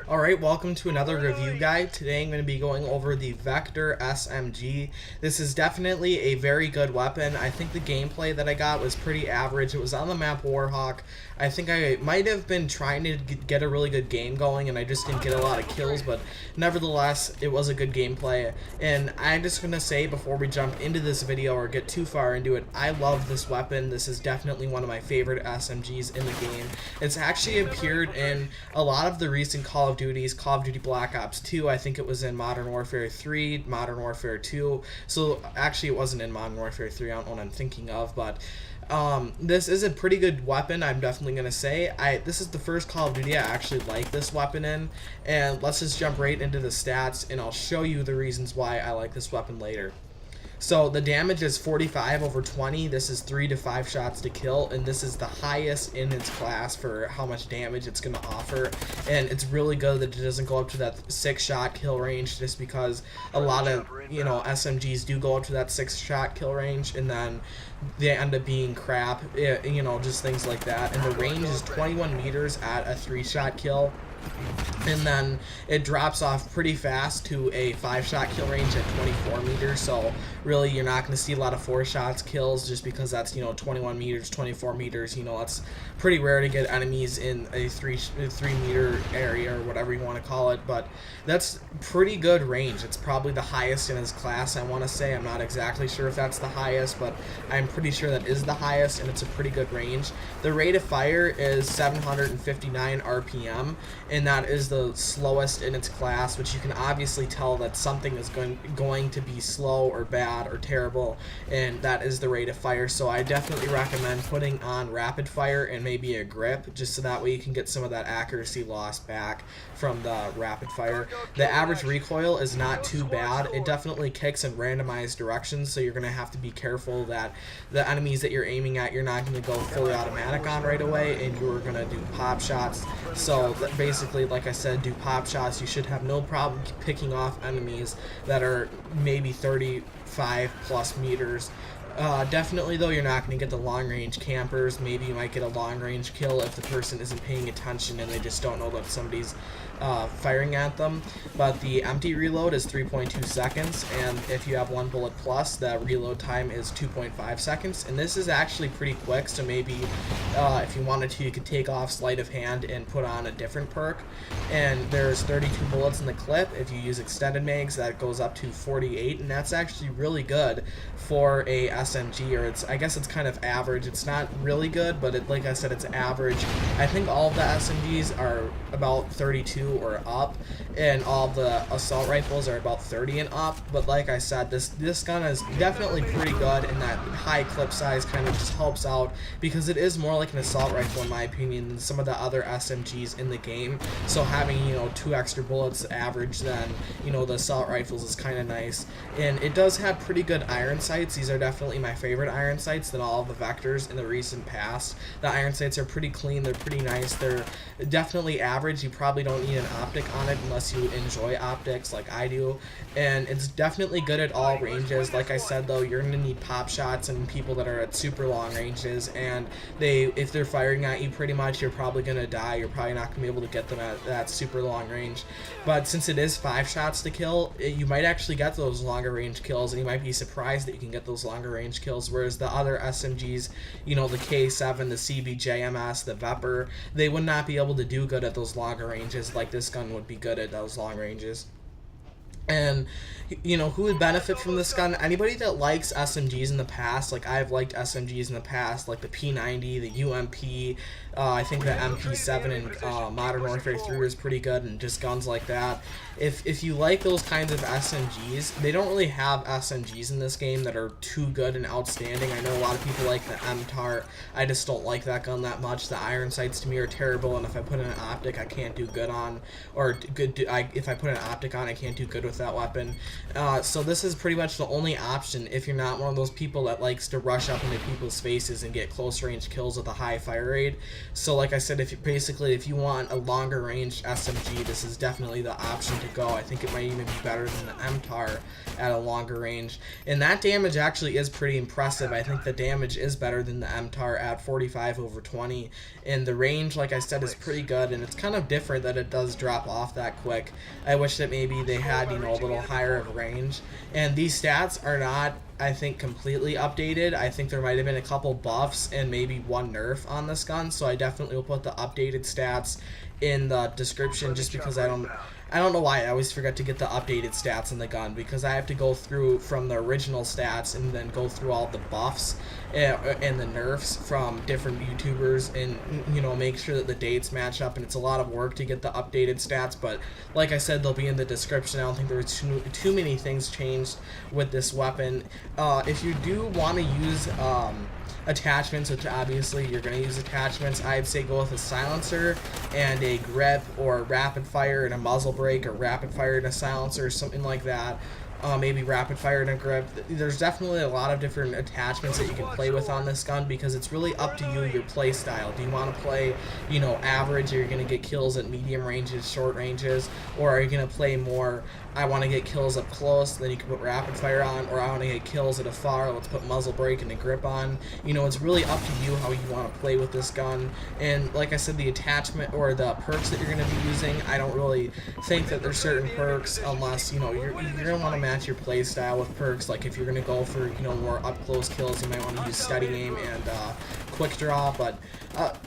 Alright, welcome to another review guide. Today I'm going to be going over the Vector SMG. This is definitely a very good weapon. I think the gameplay that I got was pretty average. It was on the map Warhawk. I think I might have been trying to get a really good game going and I just didn't get a lot of kills, but nevertheless it was a good gameplay. And I'm just going to say before we jump into this video or get too far into it, I love this weapon. This is definitely one of my favorite SMGs in the game. It's actually appeared in a lot of the recent Call of Duty's, Call of Duty Black Ops 2, I think it was in Modern Warfare 3, Modern Warfare 2, so actually it wasn't in Modern Warfare 3, I don't know what I'm thinking of, but this is a pretty good weapon, I'm definitely going to say. This is the first Call of Duty I actually like this weapon in, and let's just jump right into the stats, and I'll show you the reasons why I like this weapon later. So the damage is 45 over 20. This is 3 to 5 shots to kill, and this is the highest in its class for how much damage it's going to offer. And it's really good that it doesn't go up to that 6-shot kill range, just because a lot of SMGs do go up to that 6-shot kill range, and then they end up being crap. Just things like that. And the range is 21 meters at a 3-shot kill. And then it drops off pretty fast to a 5-shot kill range at 24 meters, so really you're not going to see a lot of 4-shots kills just because that's 21 meters, 24 meters, that's pretty rare to get enemies in a 3 meter area or whatever you want to call it, but that's pretty good range. It's probably the highest in its class, I want to say. I'm not exactly sure if that's the highest, but I'm pretty sure that is the highest, and it's a pretty good range. The rate of fire is 759 RPM, and that is the slowest in its class, which you can obviously tell that something is going to be slow or bad or terrible, and that is the rate of fire. So I definitely recommend putting on rapid fire and maybe a grip, just so that way you can get some of that accuracy loss back from the rapid fire. The average recoil is not too bad. It definitely kicks in randomized directions, so you're going to have to be careful that the enemies that you're aiming at, you're not going to go fully automatic on right away, and you're going to do pop shots. So basically, like I said, do pop shots. You should have no problem picking off enemies that are maybe 35 plus meters. Definitely though, you're not going to get the long range campers. Maybe you might get a long range kill if the person isn't paying attention and they just don't know that somebody's firing at them. But the empty reload is 3.2 seconds, and if you have 1 bullet plus, the reload time is 2.5 seconds, and this is actually pretty quick. So maybe if you wanted to, you could take off sleight of hand and put on a different perk. And there's 32 bullets in the clip. If you use extended mags, that goes up to 48, and that's actually really good for a SMG, or I guess it's kind of average. It's not really good, but like I said, it's average. I think all of the SMGs are about 32 or up, and all the assault rifles are about 30 and up. But like I said, this gun is definitely pretty good, and that high clip size kind of just helps out because it is more like an assault rifle in my opinion than some of the other SMGs in the game. So having 2 extra bullets average than the assault rifles is kind of nice, and it does have pretty good iron sights. These are definitely my favorite iron sights than all of the Vectors in the recent past. The iron sights are pretty clean, they're pretty nice, they're definitely average. You probably don't need an optic on it unless you enjoy optics like I do, and it's definitely good at all ranges. Like I said though, you're going to need pop shots and people that are at super long ranges, and if they're firing at you, pretty much you're probably going to die. You're probably not going to be able to get them at that super long range. But since it is 5 shots to kill, you might actually get those longer range kills, and you might be surprised that you can get those longer range kills, whereas the other SMGs, the K7, the CBJMS, the Vepr, they would not be able to do good at those longer ranges like this gun would be good at those long ranges. And who would benefit from this gun? Anybody that likes SMGs in the past. Like I've liked SMGs in the past, like the P90, the UMP. I think the MP7 in Modern Warfare 3 is pretty good, and just guns like that. If you like those kinds of SMGs, they don't really have SMGs in this game that are too good and outstanding. I know a lot of people like the MTAR. I just don't like that gun that much. The iron sights to me are terrible, and if I put in an optic, I can't do good on, if I put an optic on, I can't do good with with that weapon. So this is pretty much the only option if you're not one of those people that likes to rush up into people's faces and get close range kills with a high fire rate. So like I said, if you want a longer range SMG, this is definitely the option to go. I think it might even be better than the MTAR at a longer range, and that damage actually is pretty impressive. I think the damage is better than the MTAR at 45/20, and the range, like I said, is pretty good, and it's kind of different that it does drop off that quick. I wish that maybe they had, you know, a little higher of range. And these stats are not, I think, completely updated. I think there might have been a couple buffs and maybe one nerf on this gun, so I definitely will put the updated stats in the description, just because I don't know why I always forget to get the updated stats in the gun, because I have to go through from the original stats and then go through all the buffs and the nerfs from different YouTubers, and, you know, make sure that the dates match up, and it's a lot of work to get the updated stats. But like I said, they'll be in the description. I don't think there were too many things changed with this weapon. If you do want to use attachments, which obviously you're going to use attachments, I'd say go with a silencer and a grip, or rapid fire and a muzzle brake, or rapid fire and a silencer, or something like that. Maybe rapid fire and a grip. There's definitely a lot of different attachments that you can play with on this gun, because it's really up to you, your play style. Do you want to play, you know, average, or you're going to get kills at medium ranges, short ranges, or are you going to play more, I want to get kills up close, then you can put rapid fire on, or I want to get kills at afar, let's put muzzle brake and a grip on. You know, it's really up to you how you want to play with this gun. And like I said, the attachment or the perks that you're going to be using, I don't really think that there's certain perks, unless, you know, you're going to want to match your play style with perks. Like if you're going to go for, you know, more up close kills, you might want to use steady aim and quick draw. But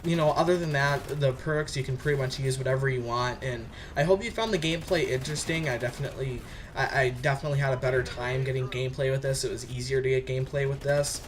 you know, other than that, the perks, you can pretty much use whatever you want. And I hope you found the gameplay interesting. I definitely had a better time getting gameplay with this. It was easier to get gameplay with this.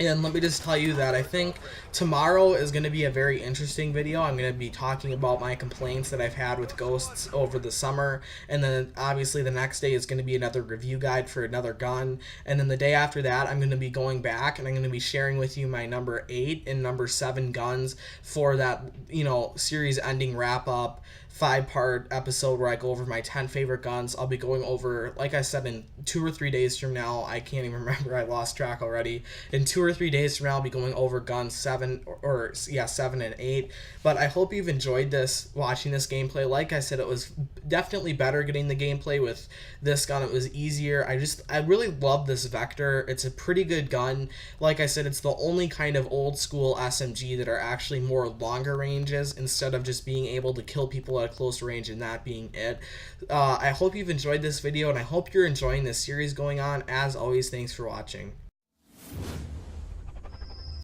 And let me just tell you that I think tomorrow is going to be a very interesting video. I'm going to be talking about my complaints that I've had with ghosts over the summer. And then obviously the next day is going to be another review guide for another gun. And then the day after that, I'm going to be going back and I'm going to be sharing with you my number 8 and number 7 guns for that, you know, series ending wrap up 5-part episode where I go over my 10 favorite guns. I'll be going over, like I said, in 2 or 3 days from now. I can't even remember. I lost track already. In 2 or 3 days from now, I'll be going over guns 7 and 8. But I hope you've enjoyed this, watching this gameplay. Like I said, it was definitely better getting the gameplay with this gun. It was easier. I really love this Vector. It's a pretty good gun. Like I said, it's the only kind of old school SMG that are actually more longer ranges, instead of just being able to kill people at close range and that being it. I hope you've enjoyed this video, and I hope you're enjoying this series going on. As always, thanks for watching.